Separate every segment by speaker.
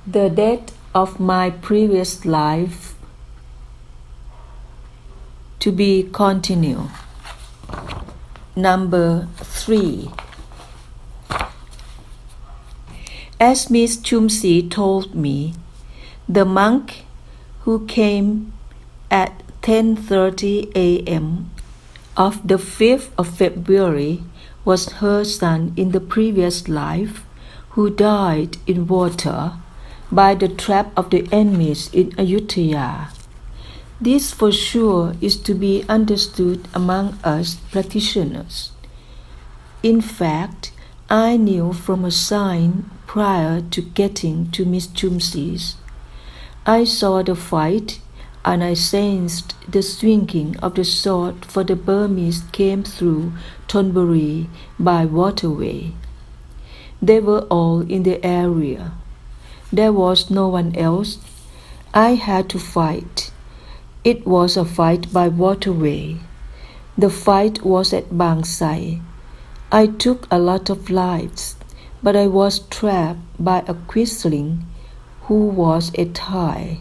Speaker 1: The death of my previous life to be continued. Number 3. As Miss Chumsey told me, the monk who came at 10:30 a.m. of the 5th of February was her son in the previous life, who died in water by the trap of the enemies in Ayutthaya. This for sure is to be understood among us practitioners. In fact, I knew from a sign prior to getting to Miss Chumsey's. I saw the fight and I sensed the swinging of the sword, for the Burmese came through Thonburi by waterway. They were all in the area. There was no one else. I had to fight. It was a fight by waterway. The fight was at Bang Sai. I took a lot of lives, but I was trapped by a quisling who was a Thai.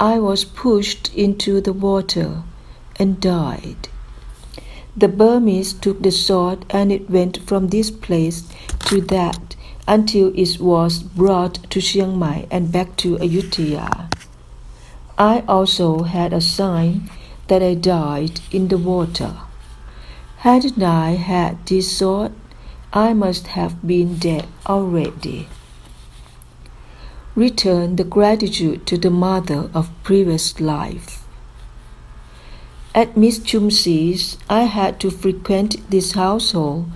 Speaker 1: I was pushed into the water and died. The Burmese took the sword and it went from this place to that until it was brought to Chiang Mai and back to Ayutthaya. I also had a sign that I died in the water. Hadn't I had this sword, I must have been dead already. Return the gratitude to the mother of previous life. At Miss Chumsey's, I had to frequent this household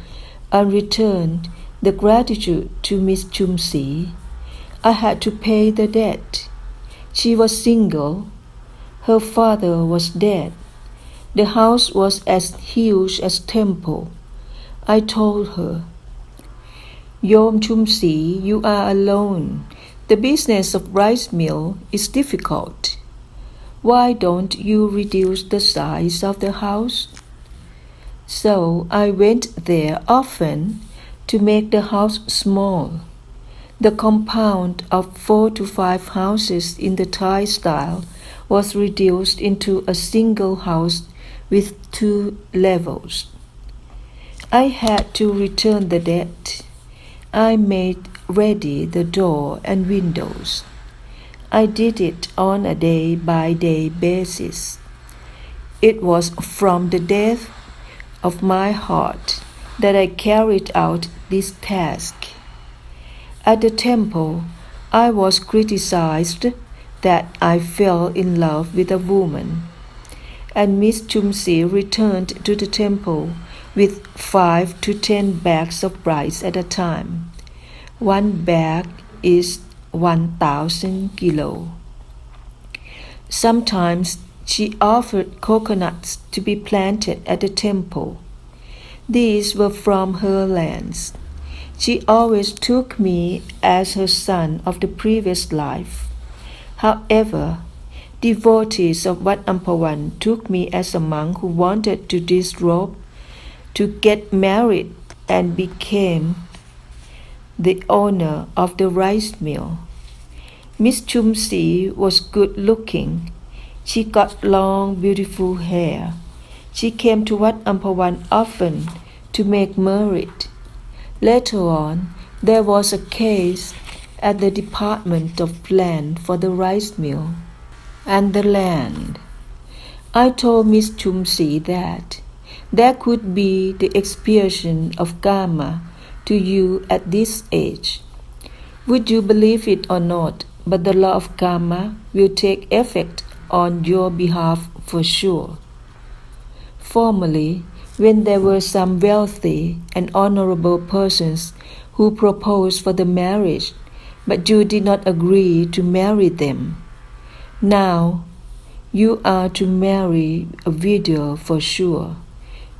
Speaker 1: and returned the gratitude to Miss Chumsey. I had to pay the debt. She was single. Her father was dead. The house was as huge as temple. I told her, "Yom Chumsey, you are alone. The business of rice mill is difficult. Why don't you reduce the size of the house?" So I went there often to make the house small. The compound of 4 to 5 houses in the Thai style was reduced into a single house with 2 levels. I had to return the debt. I made ready the door and windows. I did it on a day-by-day basis. It was from the depth of my heart that I carried out this task. At the temple, I was criticized that I fell in love with a woman, and Miss Chumsey returned to the temple with 5 to 10 bags of rice at a time. 1 bag is 1,000 kilo. Sometimes she offered coconuts to be planted at the temple. These were from her lands. She always took me as her son of the previous life. However, devotees of Wat Amphawan took me as a monk who wanted to disrobe, to get married, and became the owner of the rice mill. Miss Chumsey was good looking. She got long, beautiful hair. She came to Wat Amphawan often to make merit. Later on, there was a case at the Department of Land for the rice mill and the land. I told Miss Chumsey that there could be the expiation of karma to you at this age. Would you believe it or not, but the law of karma will take effect on your behalf for sure. Formerly, when there were some wealthy and honorable persons who proposed for the marriage, but you did not agree to marry them. Now, you are to marry a widow for sure.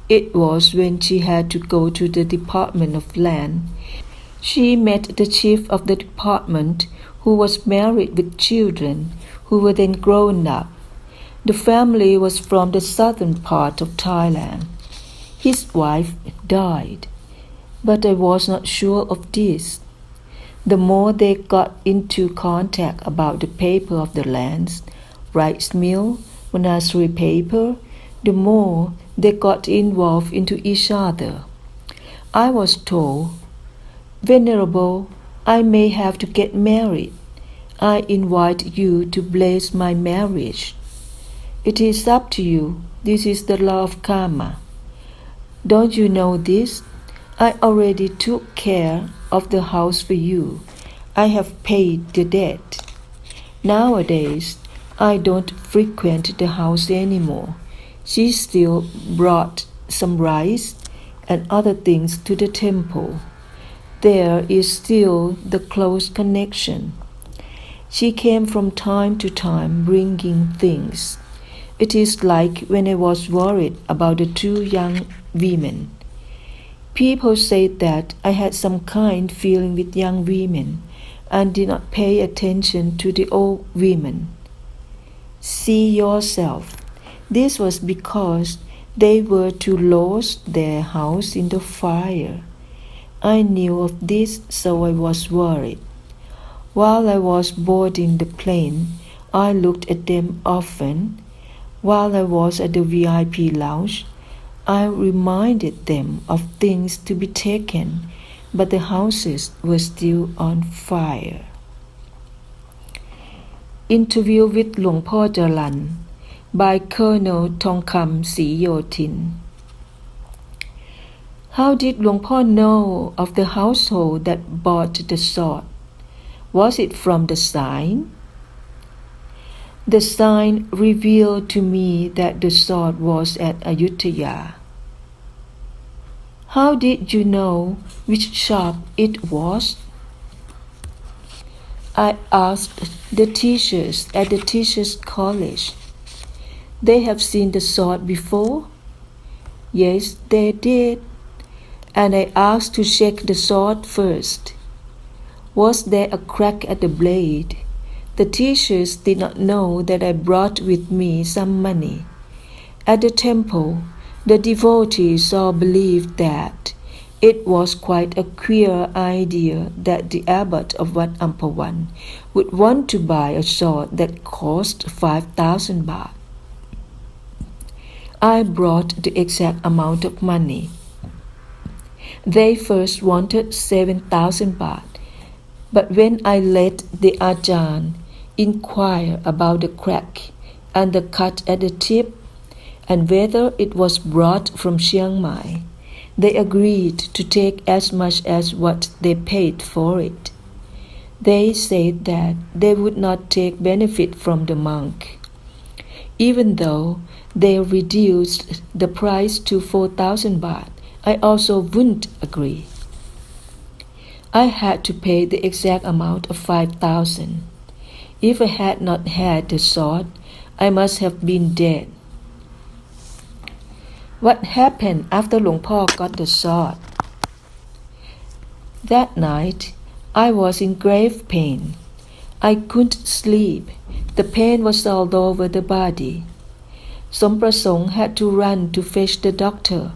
Speaker 1: It was when she had to go to the Department of Land. She met the chief of the department, who was married with children who were then grown up. The family was from the southern part of Thailand. His wife died, but I was not sure of this. The more they got into contact about the paper of the lands, rice mill, monastery paper, the more they got involved into each other. I was told, "Venerable, I may have to get married. I invite you to bless my marriage. It is up to you. This is the law of karma. Don't you know this? I already took care of the house for you. I have paid the debt. Nowadays, I don't frequent the house anymore." She still brought some rice and other things to the temple. There is still the close connection. She came from time to time bringing things. It is like when I was worried about the two young women. People said that I had some kind feeling with young women and did not pay attention to the old women. See yourself. This was because they were to lose their house in the fire. I knew of this, so I was worried. While I was boarding the plane, I looked at them often. While I was at the VIP lounge, I reminded them of things to be taken, but the houses were still on fire. Interview with หลวงพ่อจรัญ by Colonel Thongkham Siyotin. How did หลวงพ่อ know of the household that bought the sword? Was it from the sign? The sign revealed to me that the sword was at Ayutthaya. How did you know which shop it was? I asked the teachers at the teachers' college. They have seen the sword before? Yes, they did. And I asked to check the sword first. Was there a crack at the blade? The teachers did not know that I brought with me some money. At the temple, the devotees all believed that it was quite a queer idea that the abbot of Wat Amphawan would want to buy a sword that cost 5,000 baht. I brought the exact amount of money. They first wanted 7,000 baht, but when I let the Ajahn inquire about the crack and the cut at the tip and whether it was brought from Chiang Mai, they agreed to take as much as what they paid for it. They said that they would not take benefit from the monk. Even though they reduced the price to 4,000 baht, I also wouldn't agree. I had to pay the exact amount of 5,000. If I had not had the sword, I must have been dead. What happened after หลวงพ่อ got the sword? That night, I was in grave pain. I couldn't sleep. The pain was all over the body. Som Prasong had to run to fetch the doctor.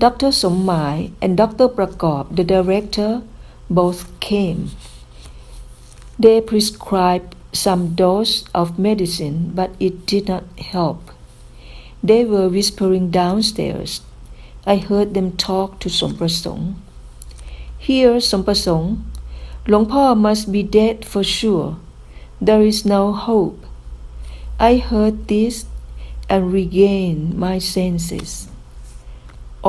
Speaker 1: Dr. Sommai and Dr. Prakop, the director, both came. They prescribed some dose of medicine, but it did not help. They were whispering downstairs. I heard them talk to Som Prasong. Here, Som Prasong, หลวงพ่อ must be dead for sure. There is no hope. I heard this and regained my senses.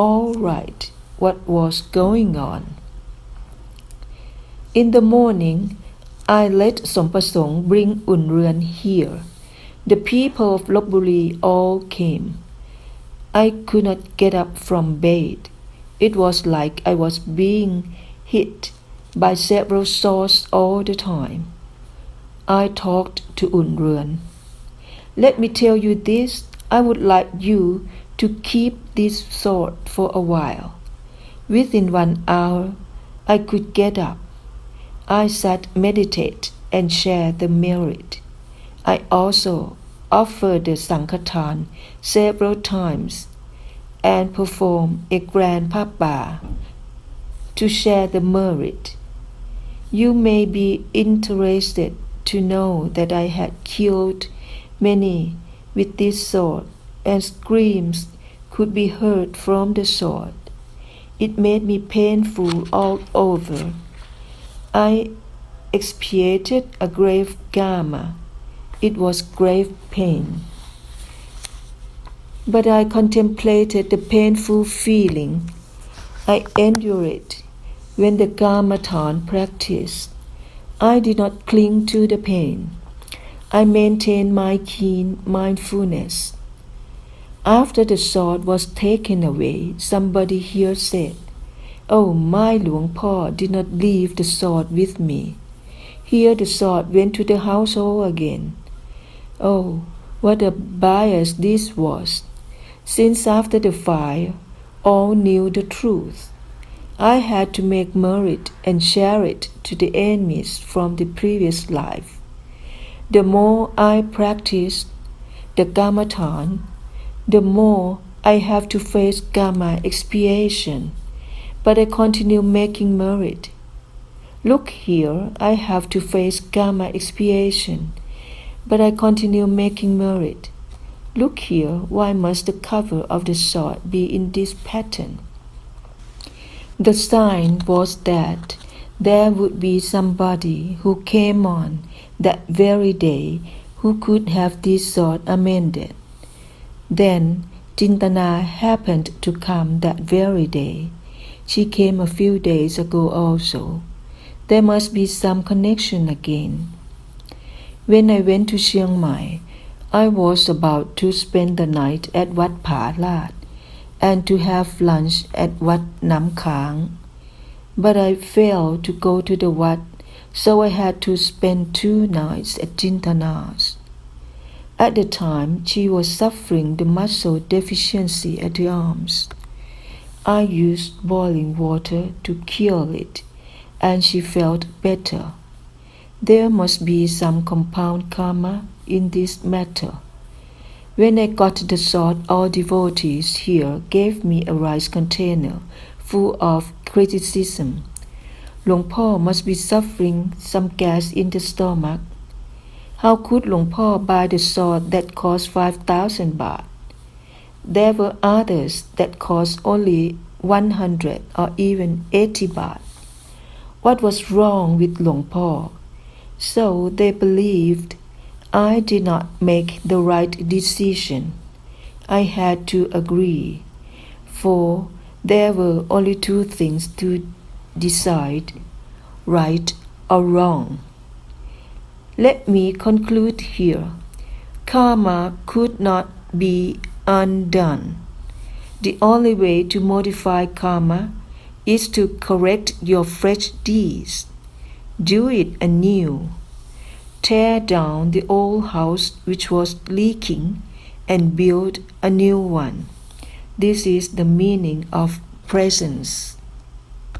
Speaker 1: All right, what was going on? In the morning, I let Som Prasong bring Un Ruan here. The people of Lopburi all came. I could not get up from bed. It was like I was being hit by several swords all the time. I talked to Un Ruan. Let me tell you this, I would like you to keep this sword for a while. Within 1 hour, I could get up. I sat meditate and share the merit. I also offered the Sankhathan several times and performed a grand papa to share the merit. You may be interested to know that I had killed many with this sword, and screams could be heard from the sword. It made me painful all over. I expiated a grave karma. It was grave pain. But I contemplated the painful feeling. I endured it when the Kamatan practiced. I did not cling to the pain. I maintained my keen mindfulness. After the sword was taken away, somebody here said, "Oh, my Luang Po did not leave the sword with me. Here the sword went to the household again." Oh, what a bias this was, since after the fire, all knew the truth. I had to make merit and share it to the enemies from the previous life. The more I practice the Kamatan, the more I have to face karma expiation, but I continue making merit. Look here, I have to face karma expiation, but I continue making merit. Look here, why must the cover of the sword be in this pattern? The sign was that there would be somebody who came on that very day who could have this sword amended. Then Chintana happened to come that very day. She came a few days ago also. There must be some connection again. When I went to Chiang Mai, I was about to spend the night at Wat Pha Lat and to have lunch at Wat Nam Khang. But I failed to go to the Wat, so I had to spend 2 nights at Chintana's. At the time, she was suffering the muscle deficiency at the arms. I used boiling water to cure it, and she felt better. There must be some compound karma in this matter. When I got the sword, all devotees here gave me a rice container full of criticism. Luang Po must be suffering some gas in the stomach. How could Luang Po buy the sword that cost 5,000 baht? There were others that cost only 100 or even 80 baht. What was wrong with Luang Po? So they believed I did not make the right decision. I had to agree, for there were only 2 things to decide, right or wrong. Let me conclude here. Karma could not be undone. The only way to modify karma is to correct your fresh deeds. Do it anew. Tear down the old house which was leaking and build a new one. This is the meaning of presence.